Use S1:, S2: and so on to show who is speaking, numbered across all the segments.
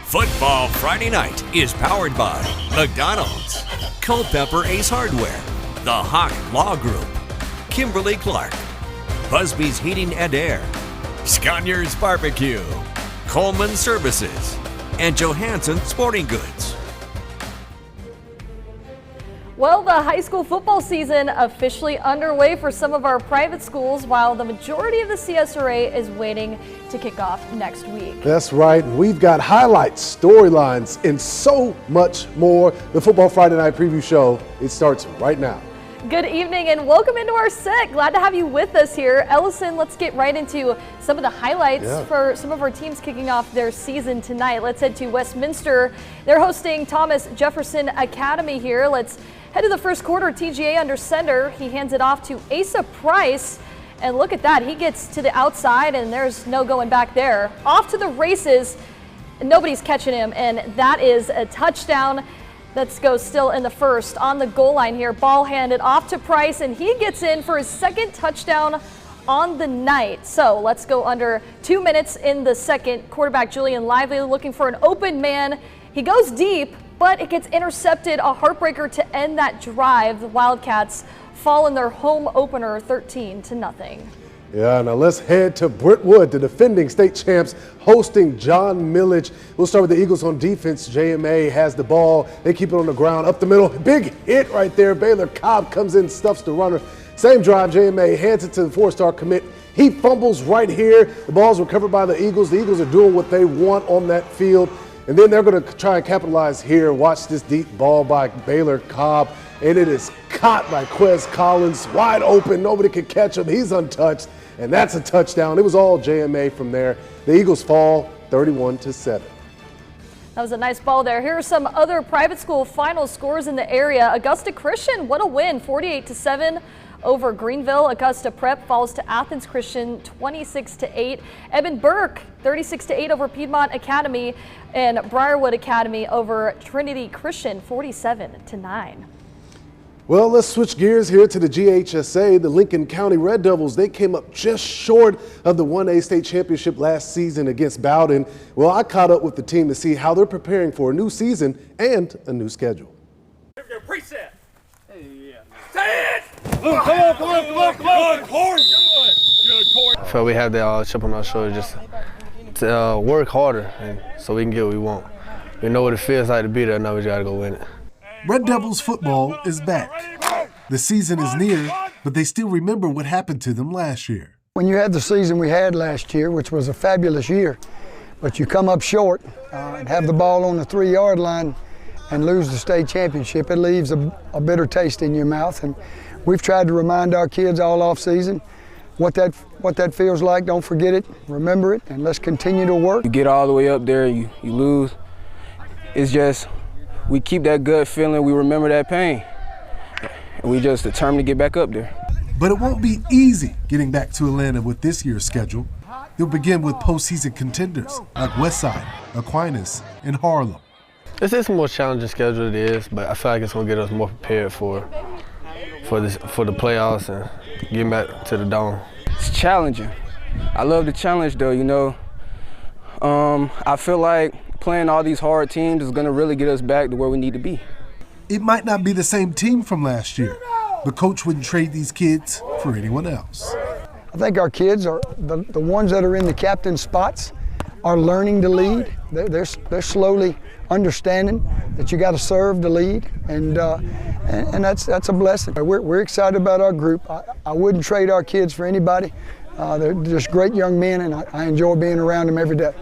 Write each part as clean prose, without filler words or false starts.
S1: Football Friday Night is powered by McDonald's, Culpeper Ace Hardware, The Hawk Law Group, Kimberly-Clark, Busby's Heating and Air, Sconyers Barbecue, Coleman Services, and Johansson Sporting Goods.
S2: Well, the high school football season officially underway for some of our private schools, while the majority of the CSRA is waiting to kick off next week.
S3: That's right. We've got highlights, storylines, and so much more. The Football Friday Night Preview Show, it starts right now.
S2: Good evening and welcome into our set. Glad to have you with us here. Ellison, let's get right into some of the highlights for some of our teams kicking off their season tonight. Let's head to Westminster. They're hosting Thomas Jefferson Academy here. Let's head to the first quarter. TGA under center. He hands it off to Asa Price. And look at that. He gets to the outside and there's no going back there. Off to the races. Nobody's catching him, and that is a touchdown. Let's go still in the first on the goal line here. Ball handed off to Price, and he gets in for his second touchdown on the night. So let's go under 2 minutes in the second. Quarterback Julian Lively looking for an open man. He goes deep, but it gets intercepted. A heartbreaker to end that drive. The Wildcats fall in their home opener 13-0.
S3: Yeah, now let's head to Brentwood, the defending state champs, hosting John Millage. We'll start with the Eagles on defense. JMA has the ball. They keep it on the ground, up the middle. Big hit right there. Baylor Cobb comes in, stuffs the runner. Same drive, JMA hands it to the four-star commit. He fumbles right here. The ball's recovered by the Eagles. The Eagles are doing what they want on that field. And then they're going to try and capitalize here. Watch this deep ball by Baylor Cobb. And it is caught by Quez Collins. Wide open. Nobody can catch him. He's untouched. And that's a touchdown. It was all JMA from there. The Eagles fall 31-7.
S2: That was a nice ball there. Here are some other private school final scores in the area. Augusta Christian, what a win, 48-7 over Greenville. Augusta Prep falls to Athens Christian 26-8. Eben Burke 36-8 over Piedmont Academy, and Briarwood Academy over Trinity Christian 47-9.
S3: Well, let's switch gears here to the GHSA. The Lincoln County Red Devils, they came up just short of the 1A state championship last season against Bowden. Well, I caught up with the team to see how they're preparing for a new season and a new schedule.
S4: Here we go, preset. Hey, yeah. Say it! Come on. Corey. Good, Corey.
S5: I feel we have that chip on our shoulder just to work harder and so we can get what we want. We know what it feels like to be there, now we just got to go win it.
S6: Red Devils football is back. The season is near, but they still remember what happened to them last year.
S7: When you had the season we had last year, which was a fabulous year, but you come up short and have the ball on the 3-yard line and lose the state championship, it leaves a bitter taste in your mouth. And we've tried to remind our kids all off season what that feels like. Don't forget it, remember it, and let's continue to work.
S8: You get all the way up there, you lose. It's just, we keep that gut feeling, we remember that pain, and we just determined to get back up there.
S6: But it won't be easy getting back to Atlanta with this year's schedule. They'll begin with postseason contenders like Westside, Aquinas, and Harlem.
S5: This is a more challenging schedule, it is, but I feel like it's going to get us more prepared for the playoffs and getting back to the dome.
S8: It's challenging. I love the challenge though, you know. I feel like playing all these hard teams is going to really get us back to where we need to be.
S6: It might not be the same team from last year, but Coach wouldn't trade these kids for anyone else.
S7: I think our kids are the ones that are in the captain spots are learning to lead. They're slowly understanding that you got to serve to lead, and that's a blessing. We're excited about our group. I wouldn't trade our kids for anybody. They're just great young men, and I enjoy being around them every day.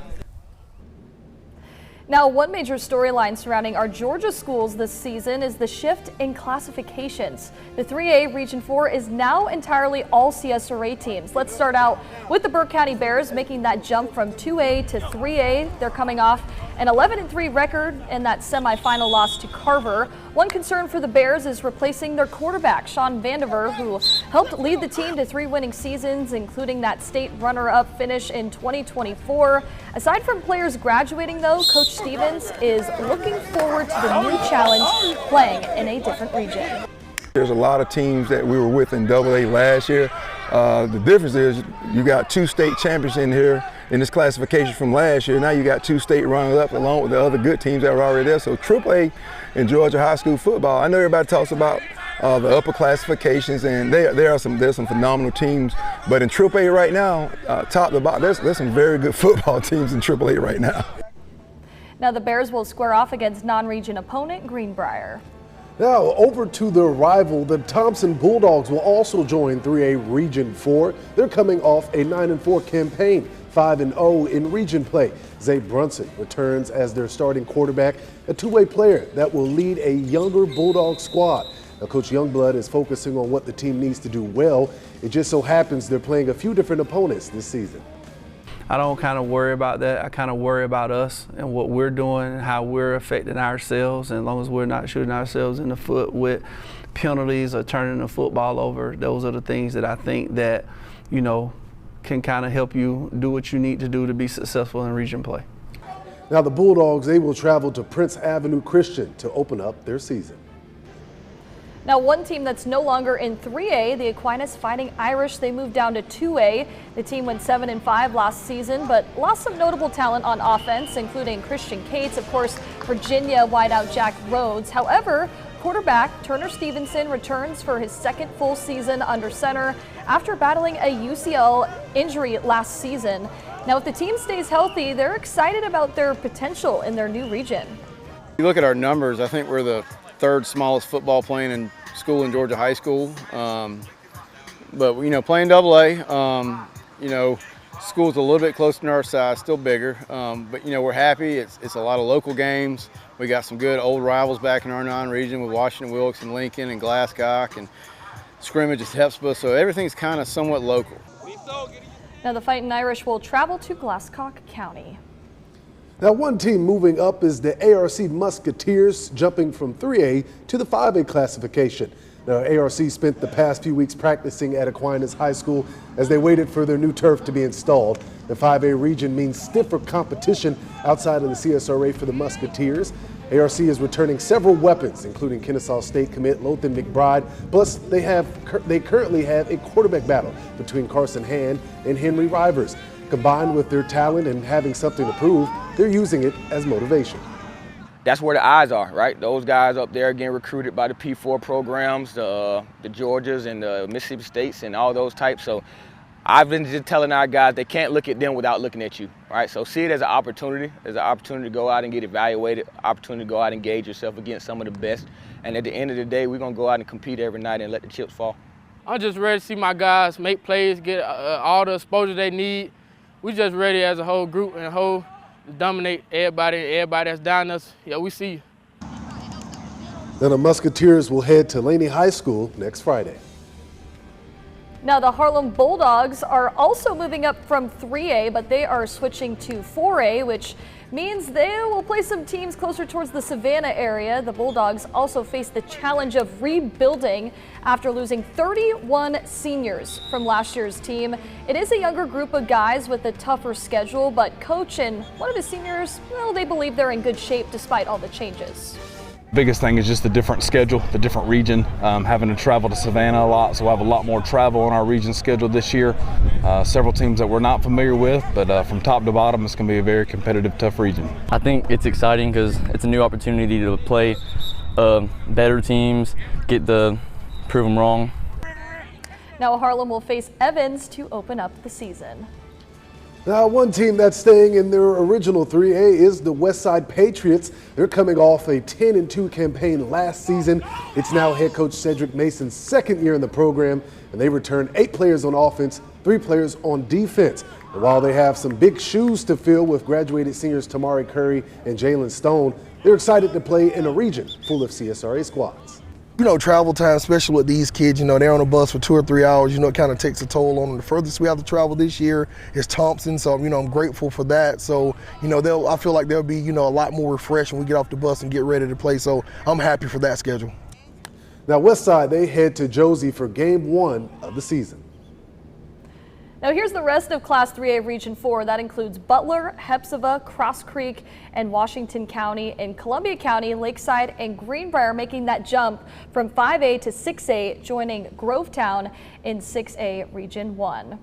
S2: Now, one major storyline surrounding our Georgia schools this season is the shift in classifications. The 3A Region 4 is now entirely all CSRA teams. Let's start out with the Burke County Bears making that jump from 2A to 3A. They're coming off an 11-3 record in that semifinal loss to Carver. One concern for the Bears is replacing their quarterback, Sean Vandiver, who helped lead the team to 3 winning seasons, including that state runner-up finish in 2024. Aside from players graduating, though, Coach Stevens is looking forward to the new challenge, playing in a different region.
S9: There's a lot of teams that we were with in AA last year. The difference is you got 2 state champions in here, in this classification from last year. Now you got 2 state runners-up along with the other good teams that were already there. So AAA in Georgia high school football, I know everybody talks about the upper classifications, and there's some phenomenal teams. But in AAA right now, top to bottom, there's some very good football teams in AAA right now.
S2: Now the Bears will square off against non-region opponent Greenbrier.
S3: Now over to their rival, the Thompson Bulldogs will also join 3A Region 4. They're coming off a 9-4 campaign, 5-0 in region play. Zay Brunson returns as their starting quarterback, a two-way player that will lead a younger Bulldog squad. Now Coach Youngblood is focusing on what the team needs to do well. It just so happens they're playing a few different opponents this season.
S10: I don't kind of worry about that. I kind of worry about us and what we're doing and how we're affecting ourselves. And as long as we're not shooting ourselves in the foot with penalties or turning the football over, those are the things that I think that, you know, can kind of help you do what you need to do to be successful in region play.
S3: Now the Bulldogs, they will travel to Prince Avenue Christian to open up their season.
S2: Now one team that's no longer in 3A, the Aquinas Fighting Irish, they moved down to 2A. The team went 7-5 last season, but lost some notable talent on offense, including Christian Cates, of course, Virginia wideout Jack Rhodes. However, quarterback Turner Stevenson returns for his second full season under center after battling a UCL injury last season. Now if the team stays healthy, they're excited about their potential in their new region.
S8: You look at our numbers, I think we're the 3rd smallest football playing in school in Georgia high school. But, you know, playing AA, you know, school's a little bit closer to our size, still bigger. But, you know, we're happy. It's a lot of local games. We got some good old rivals back in our non-region with Washington, Wilkes, and Lincoln, and Glasscock, and scrimmage is Hepzibah, so everything's kind of somewhat local.
S2: Now the Fighting Irish will travel to Glasscock County.
S3: Now one team moving up is the ARC Musketeers, jumping from 3A to the 5A classification. Now ARC spent the past few weeks practicing at Aquinas High School as they waited for their new turf to be installed. The 5A region means stiffer competition outside of the CSRA for the Musketeers. ARC is returning several weapons, including Kennesaw State commit Lothan McBride. Plus, they currently have a quarterback battle between Carson Hand and Henry Rivers. Combined with their talent and having something to prove, they're using it as motivation.
S11: That's where the eyes are, right? Those guys up there getting recruited by the P4 programs, the Georgias and the Mississippi States and all those types. So I've been just telling our guys they can't look at them without looking at you, right? So see it as an opportunity to go out and get evaluated, opportunity to go out and engage yourself against some of the best. And at the end of the day, we're gonna go out and compete every night and let the chips fall.
S12: I'm just ready to see my guys make plays, get all the exposure they need. We just ready as a whole group and whole to dominate everybody that's down us. Yeah, we see you.
S3: Then the Musketeers will head to Laney High School next Friday.
S2: Now the Harlem Bulldogs are also moving up from 3A, but they are switching to 4A, which means they will play some teams closer towards the Savannah area. The Bulldogs also face the challenge of rebuilding after losing 31 seniors from last year's team. It is a younger group of guys with a tougher schedule, but coach and one of the seniors, well, they believe they're in good shape despite all the changes.
S13: Biggest thing is just the different schedule, the different region, having to travel to Savannah a lot, so we'll have a lot more travel on our region schedule this year. Several teams that we're not familiar with, but from top to bottom, it's going to be a very competitive, tough region.
S14: I think it's exciting because it's a new opportunity to play better teams, get to prove them wrong.
S2: Now Harlem will face Evans to open up the season.
S3: Now, one team that's staying in their original 3A is the Westside Patriots. They're coming off a 10-2 campaign last season. It's now head coach Cedric Mason's second year in the program, and they return 8 players on offense, 3 players on defense. And while they have some big shoes to fill with graduated seniors Tamari Curry and Jalen Stone, they're excited to play in a region full of CSRA squads.
S15: You know, travel time, especially with these kids, you know, they're on a bus for 2 or 3 hours, you know, it kind of takes a toll on them. The furthest we have to travel this year is Thompson, so, you know, I'm grateful for that. So, you know, I feel like they'll be, you know, a lot more refreshed when we get off the bus and get ready to play, so I'm happy for that schedule.
S3: Now, Westside, they head to Josie for game 1 of the season.
S2: Now here's the rest of Class 3A Region 4. That includes Butler, Hepzibah, Cross Creek, and Washington County. In Columbia County, Lakeside and Greenbrier making that jump from 5A to 6A, joining Grovetown in 6A Region 1.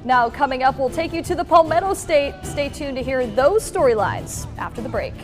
S2: Now, coming up, we'll take you to the Palmetto State. Stay tuned to hear those storylines after the break.